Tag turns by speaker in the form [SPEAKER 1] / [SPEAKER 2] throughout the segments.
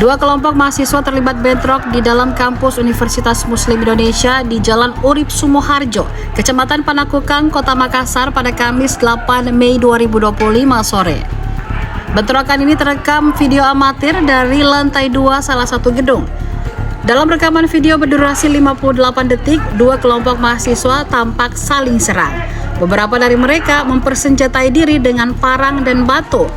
[SPEAKER 1] Dua kelompok mahasiswa terlibat bentrok di dalam kampus Universitas Muslim Indonesia di Jalan Urip Sumoharjo, Kecamatan Panakukang, Kota Makassar pada Kamis 8 Mei 2025 sore. Bentrokan ini terekam video amatir dari lantai 2 salah satu gedung. Dalam rekaman video berdurasi 58 detik, dua kelompok mahasiswa tampak saling serang. Beberapa dari mereka mempersenjatai diri dengan parang dan batu.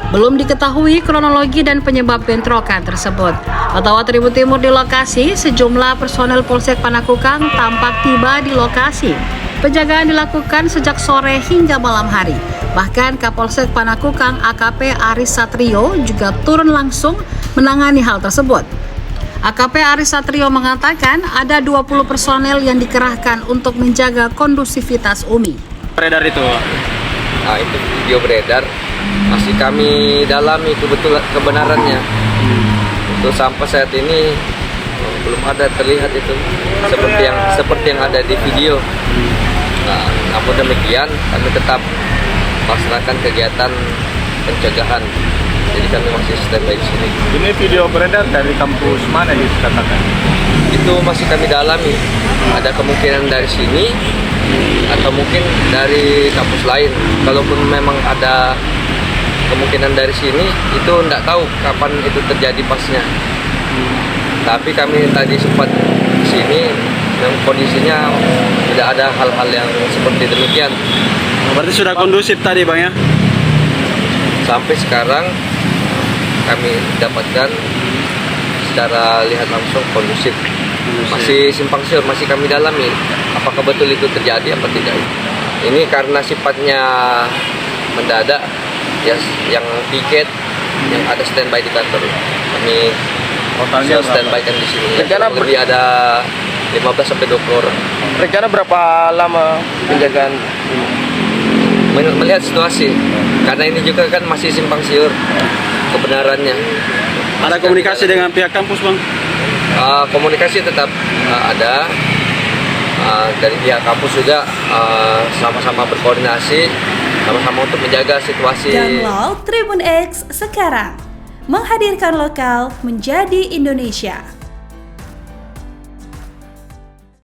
[SPEAKER 1] Belum diketahui kronologi dan penyebab bentrokan tersebut. Ottawa Tribun Timur di lokasi, sejumlah personel Polsek Panakukang tampak tiba di lokasi. Penjagaan dilakukan sejak sore hingga malam hari. Bahkan Kapolsek Panakukang AKP Aris Satrio juga turun langsung menangani hal tersebut. AKP Aris Satrio mengatakan ada 20 personel yang dikerahkan untuk menjaga kondusivitas UMI.
[SPEAKER 2] Beredar itu.
[SPEAKER 3] Nah, itu video beredar. Masih kami dalami kebenarannya. Untuk sampai saat ini belum ada terlihat itu seperti yang ada di video. Nah, namun demikian kami tetap melaksanakan kegiatan pencegahan. Jadi kami masih standby di sini.
[SPEAKER 2] Ini video beredar dari kampus mana dikatakan?
[SPEAKER 3] Itu masih kami dalami. Ada kemungkinan dari sini atau mungkin dari kampus lain. Kalaupun memang ada kemungkinan dari sini, itu tidak tahu kapan itu terjadi pasnya. Tapi kami tadi sempat di sini, yang kondisinya tidak ada hal-hal yang seperti demikian.
[SPEAKER 2] Berarti sudah kondusif tadi Bang ya?
[SPEAKER 3] Sampai sekarang kami dapatkan secara lihat langsung kondusif. Masih simpang siur, masih kami dalami apakah betul itu terjadi apa tidak. Ini karena sifatnya mendadak, ya, yang piket yang ada standby di kantor. Kami
[SPEAKER 2] totalnya
[SPEAKER 3] standby kan di sini.
[SPEAKER 2] Rencana
[SPEAKER 3] Lebih ada 15 sampai 20 orang.
[SPEAKER 2] Rencana berapa lama penjagaan ini?
[SPEAKER 3] Melihat situasi, karena ini juga kan masih simpang siur kebenarannya.
[SPEAKER 2] Ada komunikasi dengan pihak kampus Bang?
[SPEAKER 3] Komunikasi tetap ada. Dari pihak kampus juga sama-sama berkoordinasi, sama-sama untuk menjaga situasi.
[SPEAKER 4] Download Tribun X sekarang, menghadirkan lokal menjadi Indonesia.